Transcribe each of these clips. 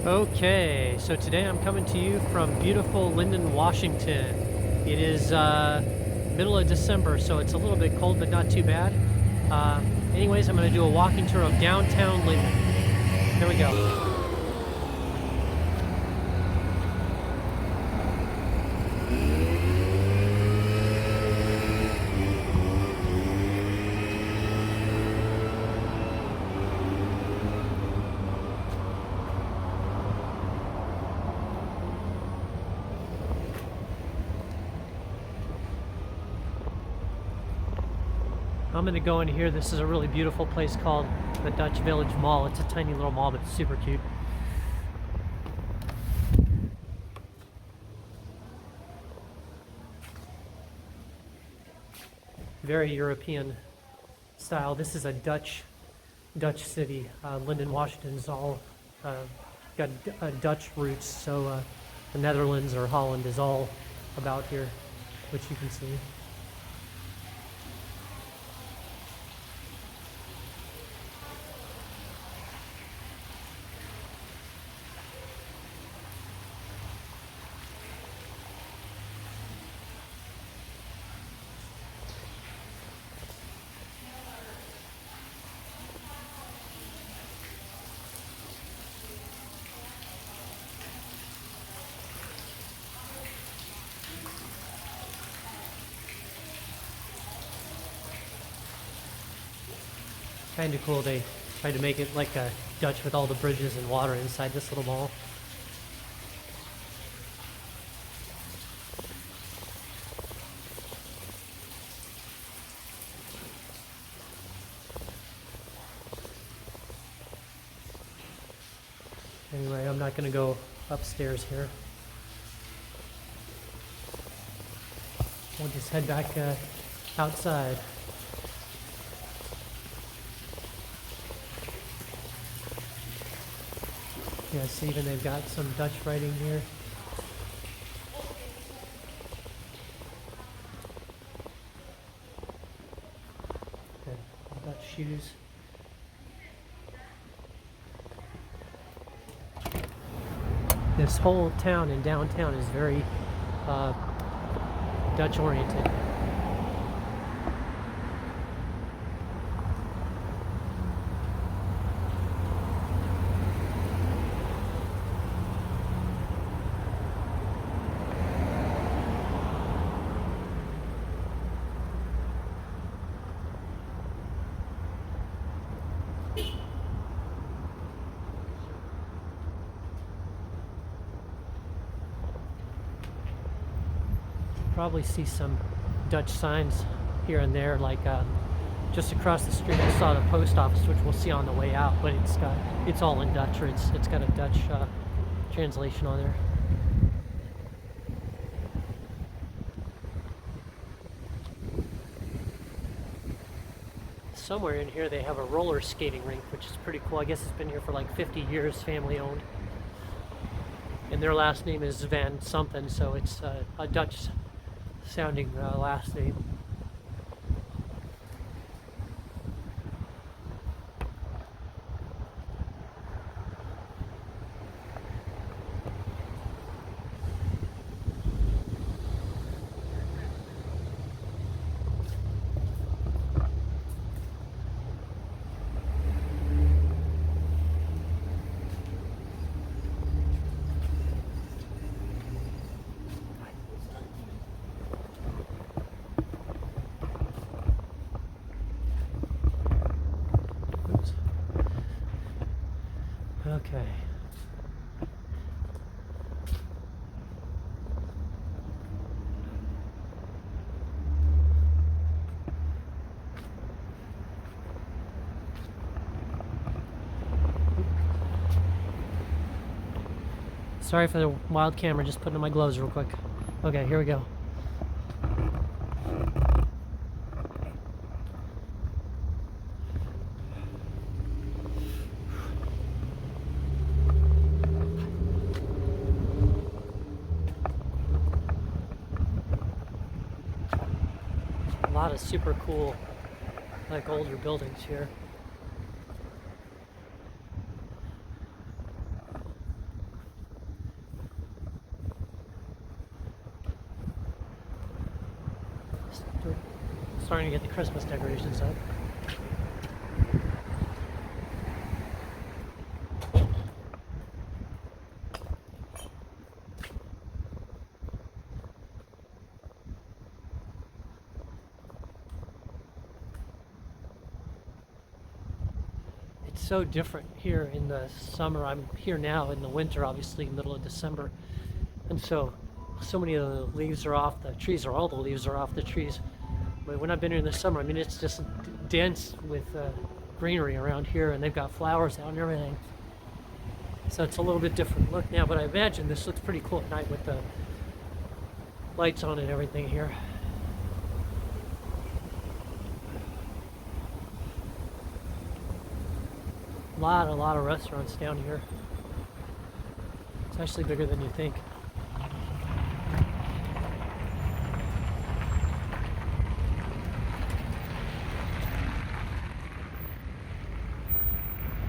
Okay, so today I'm coming to you from beautiful Lynden, Washington. It is middle of December, so it's a little bit cold, but not too bad. Uh, Anyways, I'm going to do a walking tour of downtown Lynden. Here we go. I'm going to go in here. This is a really beautiful place called the Dutch Village Mall. It's a tiny little mall, but it's super cute. Very European style. This is a Dutch city. Lynden, Washington's all got Dutch roots, so the Netherlands or Holland is all about here, which you can see. Kind of cool. They tried to make it like a Dutch with all the bridges and water inside this little mall. Anyway, I'm not going to go upstairs here. We'll just head back outside. Yeah, see, even they've got some Dutch writing here. Okay, Dutch shoes. This whole town in downtown is very Dutch oriented. Probably see some Dutch signs here and there, like just across the street I saw the post office, which we'll see on the way out, but it's all in Dutch, or it's got a Dutch translation on there. Somewhere in here they have a roller skating rink, which is pretty cool. I guess it's been here for like 50 years, family owned. And their last name is Van something, so it's a Dutch sounding last name. Okay. Sorry for the wild camera, just putting on my gloves real quick. Okay, here we go. A lot of super cool, like older buildings here. Starting to get the Christmas decorations up. So different here in the summer. I'm here now in the winter, obviously middle of December, and so many of the leaves are off the trees, or all the leaves are off the trees. But when I've been here in the summer, I mean, it's just dense with greenery around here, and they've got flowers out and everything. So it's a little bit different look now, but I imagine this looks pretty cool at night with the lights on and everything here. A lot of restaurants down here. It's actually bigger than you think.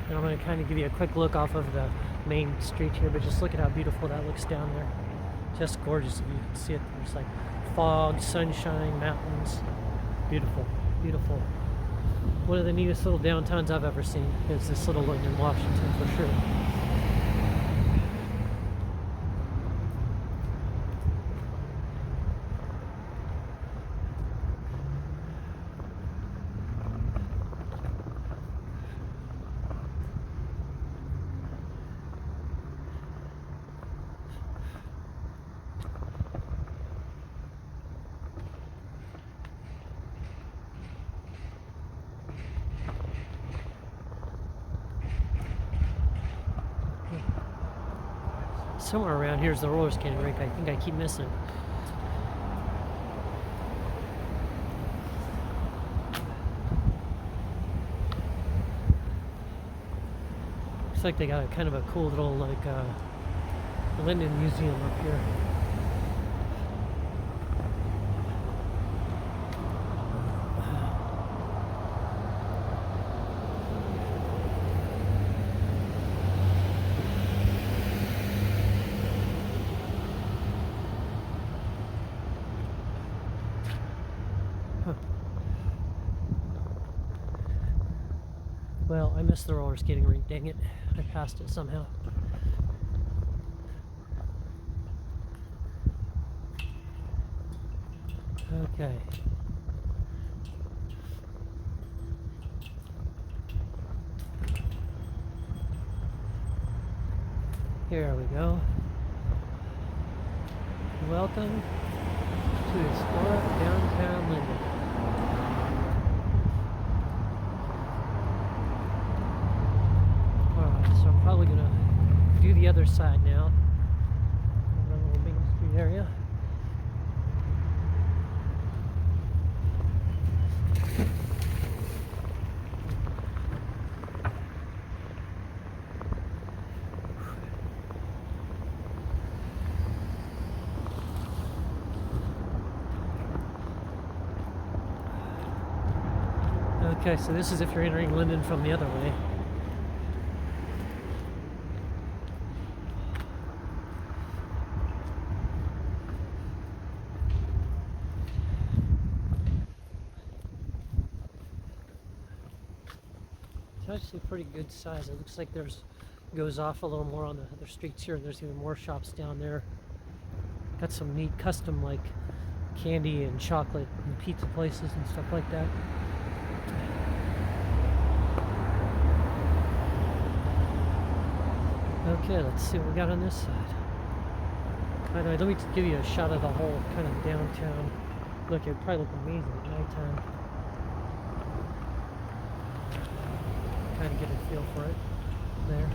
And I'm going to kind of give you a quick look off of the main street here, but just look at how beautiful that looks down there. Just gorgeous if you can see it. There's like fog, sunshine, mountains. Beautiful, beautiful. One of the neatest little downtowns I've ever seen is this little Lynden, Washington, for sure. Somewhere around here is the roller skating rink. I think I keep missing. Looks like they got a kind of a cool little like Lynden museum up here. Well, I missed the roller skating rink, dang it. I passed it somehow. Okay. Here we go. Welcome to historic downtown Lynden. So I'm probably gonna do the other side now. The little Main Street area. Okay, so this is if you're entering Lynden from the other way. It's actually pretty good size. It looks like goes off a little more on the other streets here. There's even more shops down there. Got some neat custom like candy and chocolate and pizza places and stuff like that. Okay, let's see what we got on this side. Let me give you a shot of the whole kind of downtown. Look, it would probably look amazing at nighttime. Kind of get a feel for it there.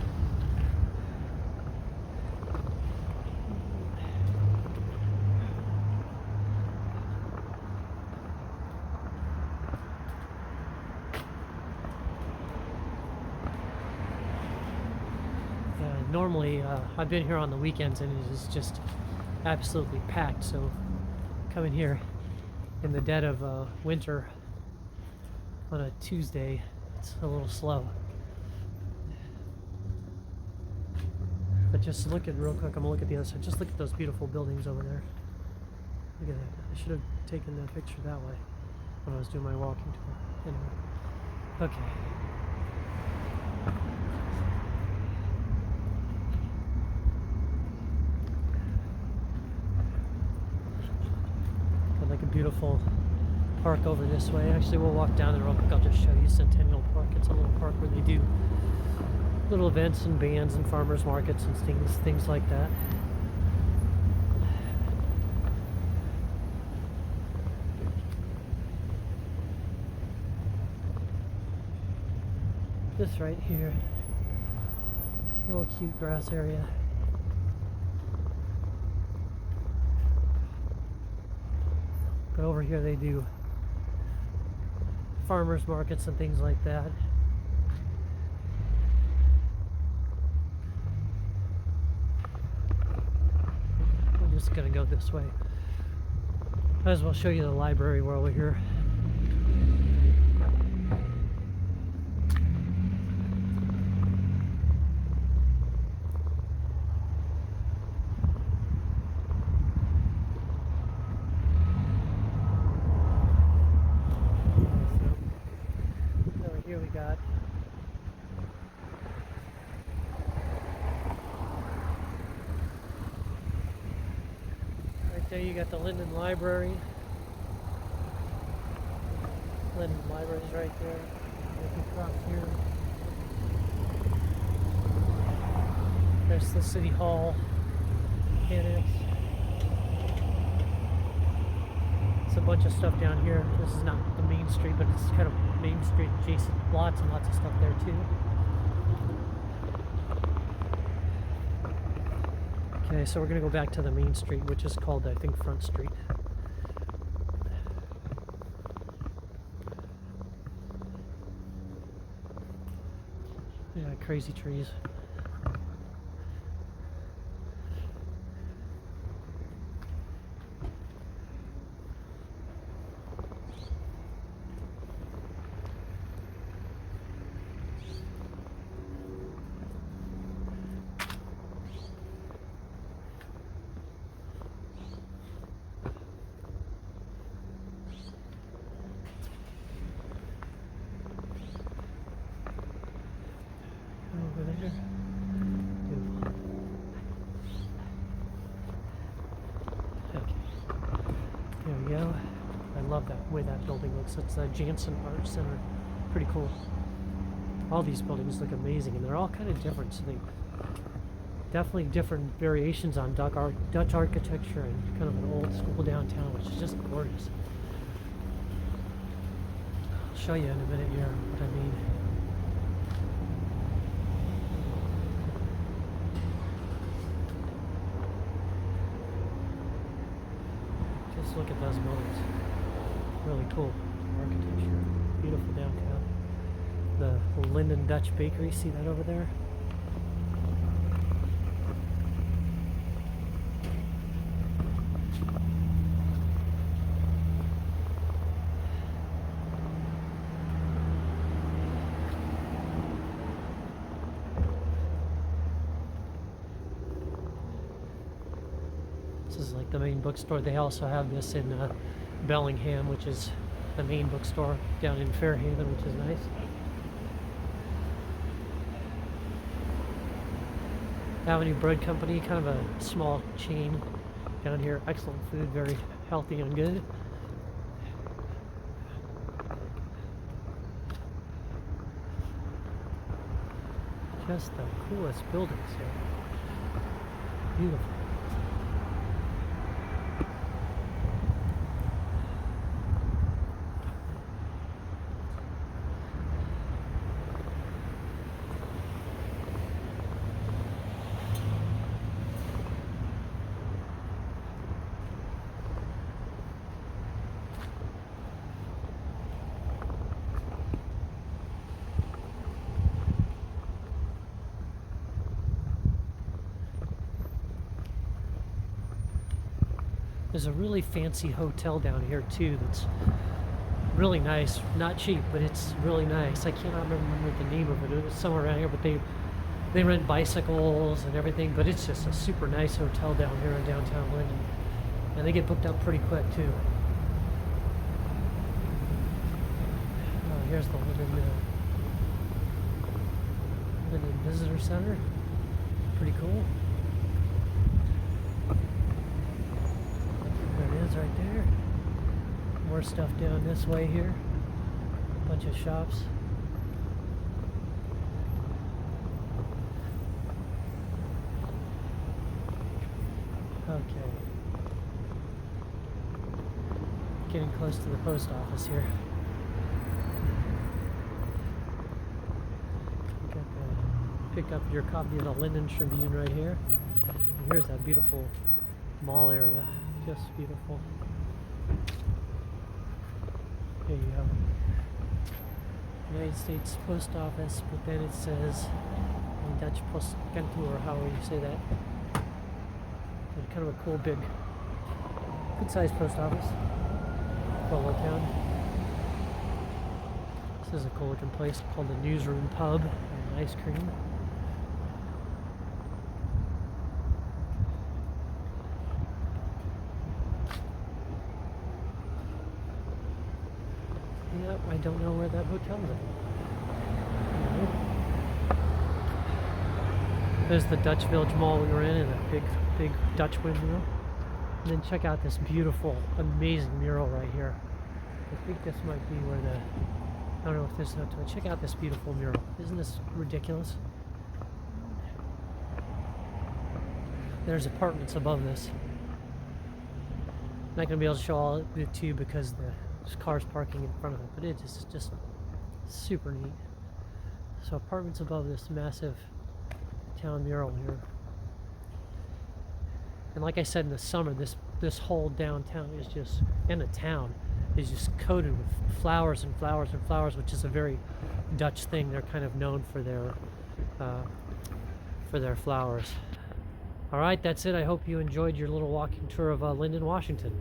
Normally, I've been here on the weekends and it is just absolutely packed. So coming here in the dead of winter on a Tuesday, it's a little slow. But just look at real quick. I'm gonna look at the other side. Just look at those beautiful buildings over there. Look at that. I should have taken that picture that way when I was doing my walking tour. Anyway. Okay. Got like a beautiful park over this way. Actually, we'll walk down there real quick. I'll just show you Centennial Park. It's a little park where they do little events and bands and farmers markets and things like that. This right here, little cute grass area. But over here they do farmers markets and things like that. I'm just gonna go this way. Might as well show you the library while we're here. Here we got right there, you got the Lynden Library. Lynden Library is right there. Look across here. There's the City Hall annex. It's a bunch of stuff down here. This is not the main street, but it's kind of main street adjacent. Lots and lots of stuff there too. Okay, so we're gonna go back to the main street, which is called, I think, Front Street. Yeah, crazy trees. Over there. Beautiful. Okay. There we go. I love that way that building looks. It's the Jansen Art Center. Pretty cool. All these buildings look amazing, and they're all kind of different. So they definitely different variations on Dutch architecture and kind of an old school downtown, which is just gorgeous. I'll show you in a minute here what I mean. Just look at those buildings. Really cool architecture. Beautiful downtown. The Lynden Dutch Bakery, see that over there? This is like the main bookstore. They also have this in Bellingham, which is the main bookstore down in Fairhaven, which is nice. Avenue Bread Company, kind of a small chain down here. Excellent food, very healthy and good. Just the coolest buildings here. Beautiful. There's a really fancy hotel down here too that's really nice. Not cheap, but it's really nice. I cannot remember the name of it. It was somewhere around here, but they rent bicycles and everything, but it's just a super nice hotel down here in downtown Lynden. And they get booked up pretty quick too. Oh, here's the Lynden Visitor Center. Pretty cool. There it is right there. More stuff down this way here. Bunch of shops. Okay. Getting close to the post office here. Pick up your copy of the Lynden Tribune right here. And here's that beautiful mall area. Just beautiful. There you go. United States Post Office, but then it says Dutch Postkantoor, however you say that. And kind of a cool, big, good-sized post office. Little town. This is a cool looking place called the Newsroom Pub and ice cream. Yep, I don't know where that hotel's at. There's the Dutch Village Mall we were in, and a big Dutch windmill. And then check out this beautiful, amazing mural right here. I think this might be where the, I don't know if this is up to it. Check out this beautiful mural. Isn't this ridiculous? There's apartments above this. I'm not going to be able to show all of it to you because there's cars parking in front of it, but it is just super neat. So apartments above this massive town mural here. And like I said, in the summer, this whole downtown is just, and the town is just coated with flowers and flowers and flowers, which is a very Dutch thing. They're kind of known for their flowers. All right, that's it. I hope you enjoyed your little walking tour of Lynden, Washington.